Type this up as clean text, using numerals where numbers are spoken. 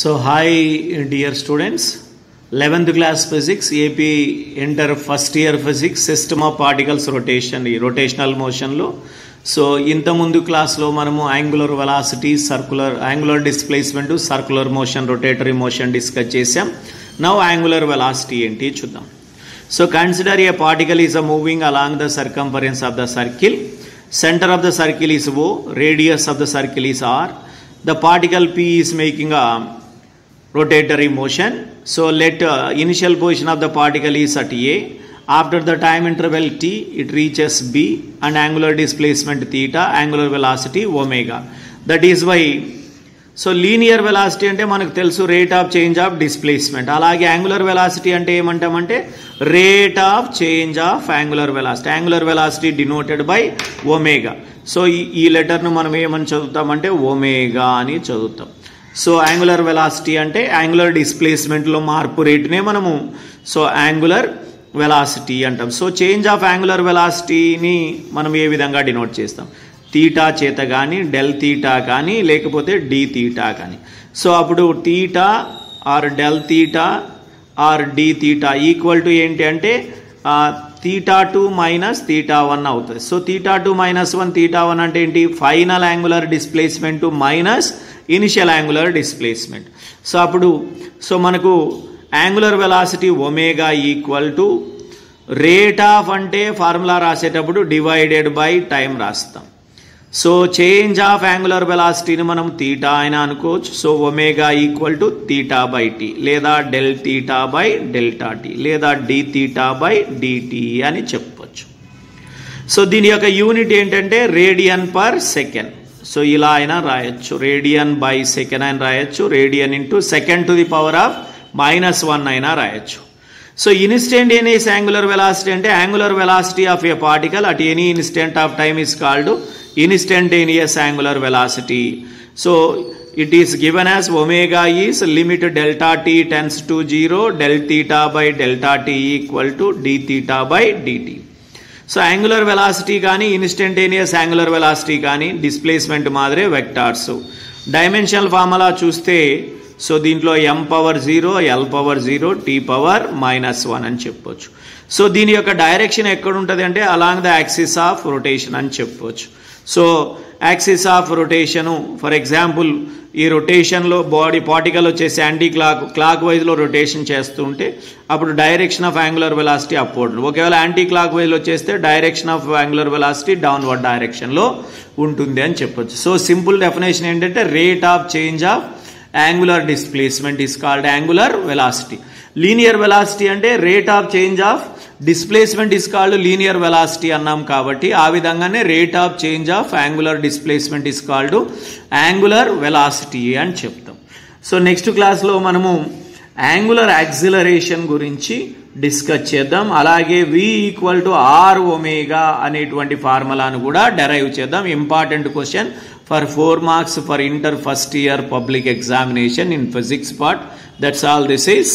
So hi dear students, 11th class physics AP enter first year physics system of particles rotational motion lo. So ఇంత ముందు class లో మనము angular velocity angular displacement circular motion rotatory motion discuss చేసాం. Now angular velocity ఏంటి చూద్దాం. So consider A particle is moving along the circumference of the circle. Centre of the circle is O, radius of the circle is R. The particle P is making a rotatory motion. So let initial position of the particle is at A. After the time interval T, it reaches B and angular displacement theta, angular velocity omega. That is why, so linear velocity ante manaku telusu rate of change of displacement. Alage angular velocity ante emantamante rate of change of angular velocity. Angular velocity denoted by omega. So ఈ లెటర్ను మనం ఏమని చదువుతామంటే omega అని చదువుతాం. So angular velocity అంటే angular డిస్ప్లేస్మెంట్లో మార్పు రేటునే మనము so angular velocity అంటాం. So change of angular వెలాసిటీని మనం ఏ విధంగా డినోట్ చేస్తాం? తీటా చేత కానీ డెల్ తీటా కానీ లేకపోతే డి తీటా కానీ. సో అప్పుడు theta or del theta or d theta equal to ఏంటి అంటే θ2 మైనస్ θ1 అవుతుంది. సో θ2 మైనస్ 1 θ1 అంటే ఏంటి? Final angular displacement minus initial angular displacement. So అప్పుడు సో మనకు angular velocity omega equal to rate of అంటే ఫార్ములా రాసేటప్పుడు డివైడెడ్ బై టైం రాస్తాం. సో చేంజ్ ఆఫ్ యాంగులర్ వెలాసిటీని మనం తీటా అయినా అనుకోవచ్చు. So omega equal to theta by T లేదా del theta by delta T లేదా డి తీటా బై డిటి అని చెప్పవచ్చు. సో దీని యొక్క యూనిట్ ఏంటంటే రేడియన్ పర్ సెకండ్. సో ఇలా అయినా రాయొచ్చు, రేడియన్ బై సెకండ్ అయినా రాయొచ్చు, radian into second to the power of -1 అయినా రాయొచ్చు. సో ఇన్స్టంటేనియస్ యాంగులర్ వెలాసిటీ అంటే angular velocity of A particle at any instant of time is called instantaneous angular velocity. So it is given as omega is limit delta t tends to 0 del theta by delta t equal to d theta by dt. So angular velocity కానీ instantaneous angular velocity కానీ displacement మాదిరే vectors. Dimensional formula చూస్తే so దీంట్లో m power 0 l power 0 t power -1 అని చెప్పొచ్చు. So దీని యొక్క direction ఎక్కడ ఉంటుంది అంటే along the axis of rotation అని చెప్పొచ్చు. So axis of rotation for example ఈ రొటేషన్లో బాడీ పార్టికల్ వచ్చేసి యాంటీ క్లాక్ వైజ్లో రొటేషన్ చేస్తుంటే అప్పుడు direction of angular velocity upward. ఒకవేళ యాంటీ క్లాక్ వైజ్లో చేస్తే direction of angular velocity downward డైరెక్షన్లో ఉంటుంది అని చెప్పొచ్చు. సో సింపుల్ డెఫినేషన్ ఏంటంటే rate of change of angular displacement is called angular velocity. Linear velocity అంటే rate of change of displacement is called linear velocity అన్నాం కాబట్టి ఆ విధంగానే rate of change of angular displacement is called angular velocity అని చెప్తాం. So next క్లాస్లో మనము angular acceleration గురించి డిస్కస్ చేద్దాం. అలాగే V equal to R omega అనేటువంటి ఫార్ములాను కూడా డెరైవ్ చేద్దాం. Important question for 4 marks for inter first year public examination in physics part. That's all this is.